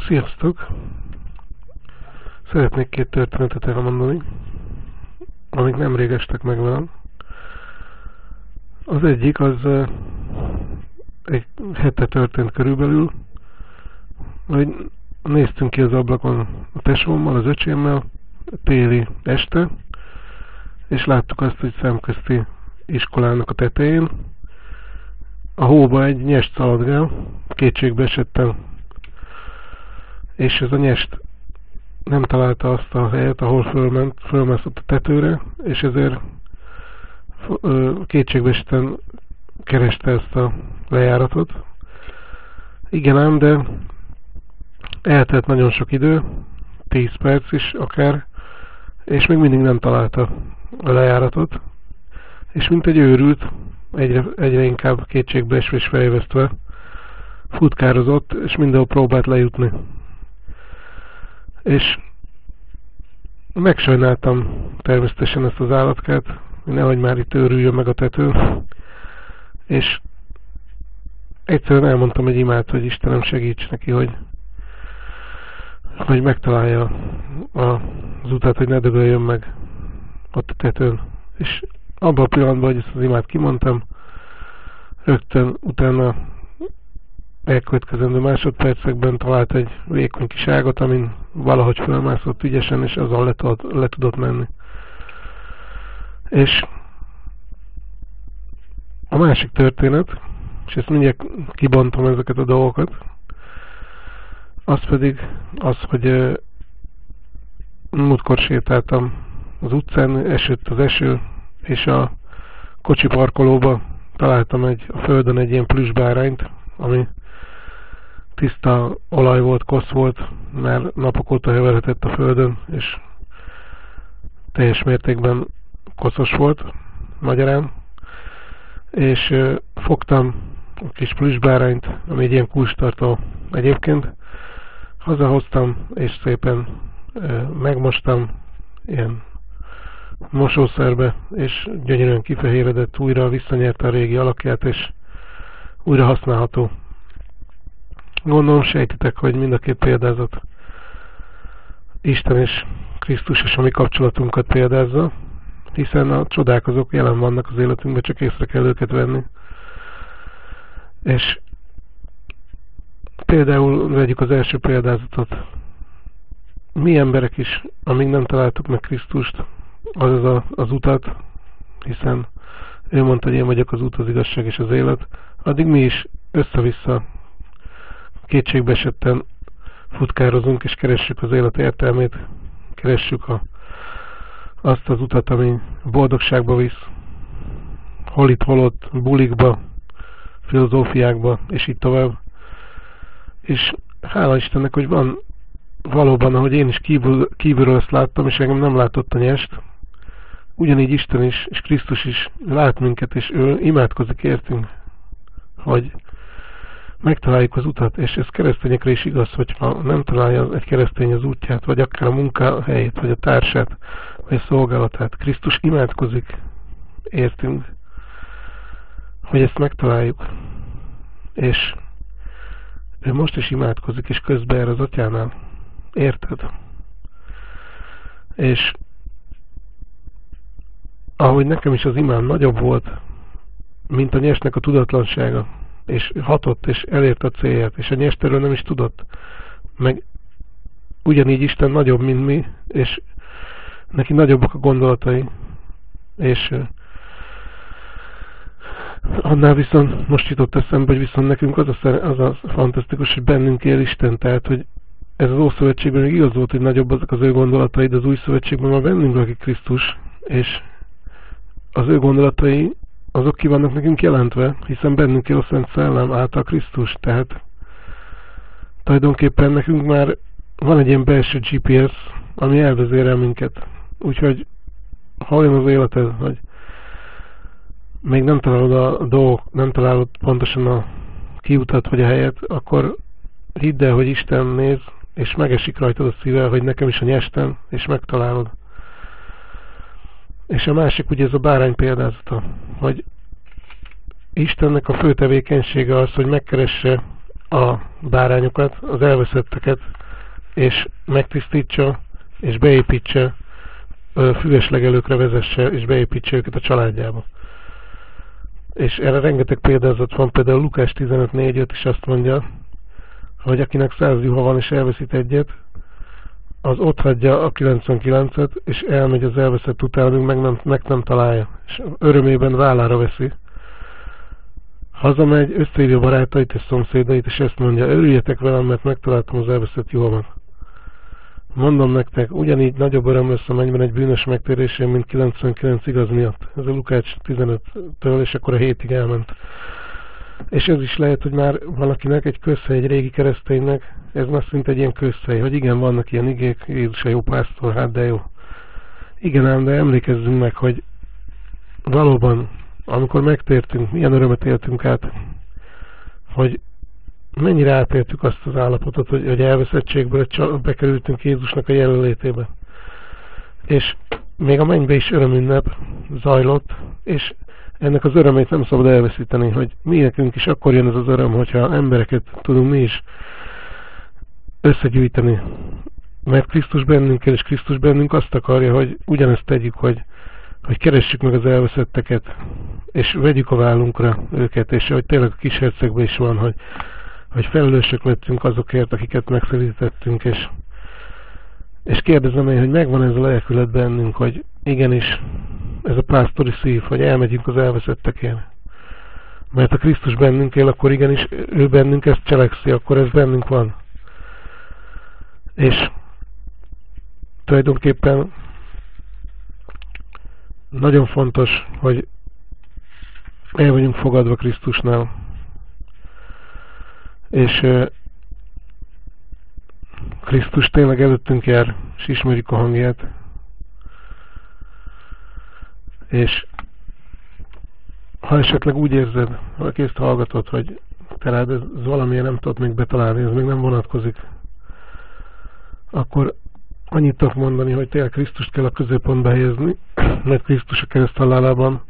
Sziasztok! Szeretnék két történetet elmondani, amik nemrég estek meg velem. Az egyik az egy hete történt körülbelül, hogy néztünk ki az ablakon a tesómmal, az öcsémmel, téli este, és láttuk azt, hogy szemközti iskolának a tetején a hóba egy nyest szaladgál, kétségbe esettem, és ez a nyest nem találta azt a helyet, ahol fölmászott a tetőre, és ezért kétségbe esetten kereste ezt a lejáratot. Igen ám, de eltelt nagyon sok idő, 10 perc is akár, és még mindig nem találta a lejáratot, és mint egy őrült, egyre inkább kétségbeesve és fejvesztve futkározott, és mindenhol próbált lejutni. És megsajnáltam természetesen ezt az állatkát, hogy nehogy már itt őrüljön meg a tetőn, és egyszerűen elmondtam egy imát, hogy Istenem segíts neki, hogy megtalálja az utat, hogy ne dögöljön meg ott a tetőn. És abban a pillanatban, hogy ezt az imát kimondtam, rögtön utána elkövetkezendő másodpercekben talált egy vékony kis ágat, amin valahogy fölmászott ügyesen, és azzal le tudott menni. És a másik történet, és ezt mindjárt kibontom ezeket a dolgokat, az pedig az, hogy múltkor sétáltam az utcán, esett az eső, és a kocsi parkolóba találtam a földön egy ilyen plüssbárányt, ami tiszta olaj volt, kosz volt, már napok óta heverhetett a földön, és teljes mértékben koszos volt, magyarán. És fogtam a kis plüssbárányt, ami egy ilyen kulcstartó egyébként, hazahoztam, és szépen megmostam ilyen mosószerbe, és gyönyörűen kifehéredett, újra visszanyerte a régi alakját, és újra használható. Gondolom sejtitek, hogy mind a két példázat Isten és Krisztus és a mi kapcsolatunkat példázza, hiszen a csodák azok jelen vannak az életünkben, csak észre kell őket venni. És például vegyük az első példázatot. Mi emberek is, amíg nem találtuk meg Krisztust, azaz az utat, hiszen ő mondta, hogy én vagyok az út, az igazság és az élet, addig mi is össze-vissza kétségbe esetten futkározunk, és keressük az élet értelmét, keressük azt az utat, ami boldogságba visz, hol itt, hol ott, bulikba, filozófiákba, és így tovább. És hála Istennek, hogy van valóban, ahogy én is kívülről ezt láttam, és engem nem látott a nyest, ugyanígy Isten is, és Krisztus is lát minket, és ő imádkozik értünk, hogy megtaláljuk az utat, és ez keresztényekre is igaz, hogyha nem találja egy keresztény az útját, vagy akár a munkahelyét, vagy a társát, vagy a szolgálatát. Krisztus imádkozik értünk, hogy ezt megtaláljuk. És ő most is imádkozik, és közben erre az atyánál. Érted? És ahogy nekem is az imám nagyobb volt, mint a nyestnek a tudatlansága, és hatott, és elérte a célját, és a nyest erről nem is tudott. Meg ugyanígy Isten nagyobb, mint mi, és neki nagyobbak a gondolatai, és annál viszont most jutott eszembe, hogy viszont nekünk az a fantasztikus, hogy bennünk él Isten, tehát, hogy ez az Ószövetségben még igaz volt, hogy nagyobb azok az ő gondolatai, de az Új Szövetségben már bennünk lakik Krisztus, és az ő gondolatai azok ki vannak nekünk jelentve, hiszen bennünk él a Szent Szellem által Krisztus, tehát tulajdonképpen nekünk már van egy ilyen belső GPS, ami elvezérel minket. Úgyhogy ha olyan az életed, hogy még nem találod nem találod pontosan a kiutat vagy a helyet, akkor hidd el, hogy Isten néz, és megesik rajtad a szíve, hogy nekem is a nyestem, és megtalálod. És a másik ugye ez a bárány példázata, hogy Istennek a fő tevékenysége az, hogy megkeresse a bárányokat, az elveszetteket, és megtisztítsa, és beépítse, füves legelőkre vezesse, és beépítse őket a családjába. És erre rengeteg példázat van, például Lukás 15:4-5 is azt mondja, hogy akinek 100 juha van és elveszít egyet, az ott hagyja a 99-et, és elmegy az elveszett után, amíg meg nem találja. És örömében vállára veszi. Hazamegy, összehívja barátait és szomszédait, és ezt mondja, örüljetek velem, mert megtaláltam az elveszett juhamat. Mondom nektek, ugyanígy nagyobb öröm lesz a mennyben egy bűnös megtérésén, mint 99 igaz miatt. Ez a Lukács 15-től, és akkor a 7-ig elment. És ez is lehet, hogy már valakinek egy közhely, egy régi kereszténynek, ez már szinte egy ilyen közhely, hogy igen, vannak ilyen igék, Jézus a jó pásztor, hát de jó. Igen ám, de emlékezzünk meg, hogy valóban, amikor megtértünk, milyen örömet éltünk át, hogy mennyire átéltük azt az állapotot, hogy elveszettségből bekerültünk Jézusnak a jelenlétébe. És még a mennybe is örömünnep zajlott, és ennek az örömét nem szabad elveszíteni, hogy mi nekünk is akkor jön ez az öröm, hogyha embereket tudunk mi is összegyűjteni. Mert Krisztus bennünkkel, és Krisztus bennünk azt akarja, hogy ugyanezt tegyük, hogy keressük meg az elveszetteket, és vegyük a vállunkra őket, és hogy tényleg a kis hercegben is van, hogy felelősök lettünk azokért, akiket megszelítettünk, és kérdezem én, hogy megvan ez a lelkület bennünk, hogy igenis, ez a pásztori szív, hogy elmegyünk az elveszettekért. Mert ha Krisztus bennünk él, akkor igenis ő bennünk ezt cselekszi, akkor ez bennünk van. És tulajdonképpen nagyon fontos, hogy el vagyunk fogadva Krisztusnál. És Krisztus tényleg előttünk jár, és ismerjük a hangját. És ha esetleg úgy érzed, valaki ezt hallgatod, hogy te rád ez valamilyen nem tudod még betalálni, ez még nem vonatkozik, akkor annyit tudok mondani, hogy tényleg Krisztust kell a középpontba helyezni, mert Krisztus a kereszthalálában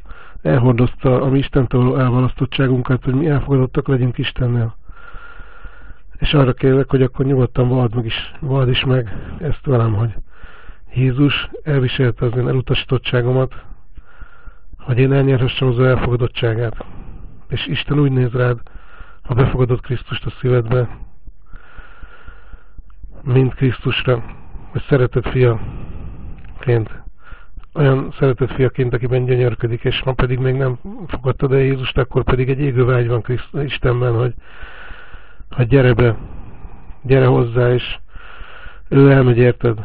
elhordozta a mi Istentől elválasztottságunkat, hogy mi elfogadottak legyünk Istennél. És arra kérlek, hogy akkor nyugodtan vald is meg ezt velem, hogy Jézus elviselte az én elutasítottságomat, hogy én elnyerhessem az elfogadottságát. És Isten úgy néz rád, ha befogadod Krisztust a szívedbe, mint Krisztusra, hogy szeretett fiaként. Olyan szeretett fiaként, akiben gyönyörködik, és ha pedig még nem fogadtad el Jézust, akkor pedig egy égő vágy van Istenben, hogy gyere be, gyere hozzá, és ő elmegy érted.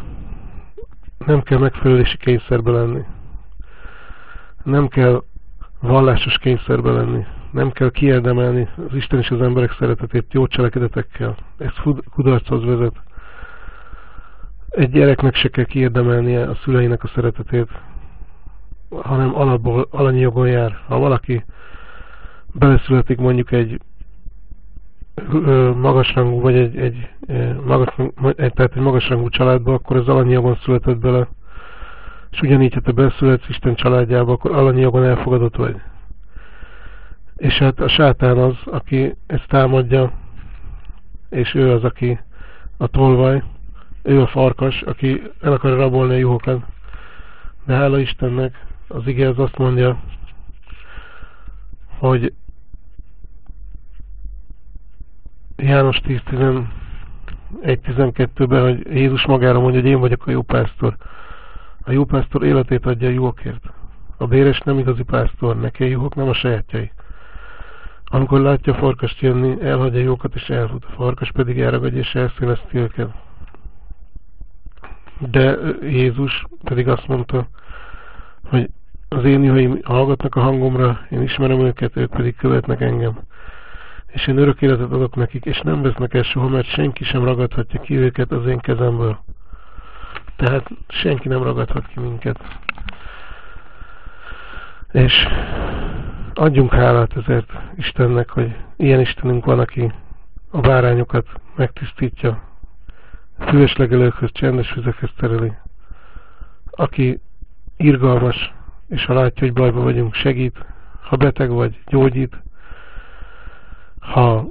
Nem kell megfelelési kényszerbe lenni. Nem kell vallásos kényszerbe lenni. Nem kell kiérdemelni az Isten és az emberek szeretetét jó cselekedetekkel. Ez kudarchoz vezet. Egy gyereknek se kell kiérdemelnie a szüleinek a szeretetét, hanem alapból alanyi jogon jár. Ha valaki beleszületik mondjuk egy magasrangú, vagy egy magasrangú családba, akkor az alanyi jogon született bele. És ugyanígy, ha te beszületsz Isten családjába, akkor alanyi jogon elfogadott vagy. És hát a sátán az, aki ezt támadja, és ő az, aki a tolvaj, ő a farkas, aki el akar rabolni a juhokat. De hála Istennek, az ige az azt mondja, hogy János 10:11-12-ben, hogy Jézus magára mondja, hogy én vagyok a jó pásztor. A jó pásztor életét adja a juhokért. A béres nem igazi pásztor, neki a juhok nem a sajátjai. Amikor látja a farkast jönni, elhagyja a juhokat és elfut. A farkas pedig elragadja és elszéleszti őket. De Jézus pedig azt mondta, hogy az én juhaim hallgatnak a hangomra, én ismerem őket, ők pedig követnek engem. És én örök életet adok nekik, és nem vesznek el soha, mert senki sem ragadhatja ki őket az én kezemből. Tehát senki nem ragadhat ki minket. És adjunk hálát ezért Istennek, hogy ilyen Istenünk van, aki a bárányokat megtisztítja, füves legelőkhöz, csendes vizekhez tereli, aki irgalmas, és ha látja, hogy bajba vagyunk, segít, ha beteg vagy, gyógyít, ha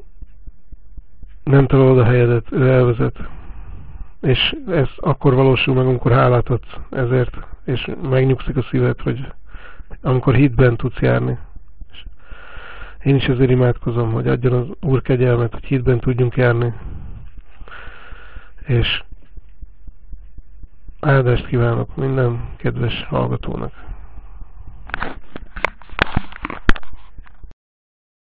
nem találod a helyedet, ő elvezet. És ez akkor valósul meg, amikor hálát adsz ezért, és megnyugszik a szíved, hogy amikor hitben tudsz járni. És én is ezért imádkozom, hogy adjon az Úr kegyelmet, hogy hitben tudjunk járni. És áldást kívánok minden kedves hallgatónak.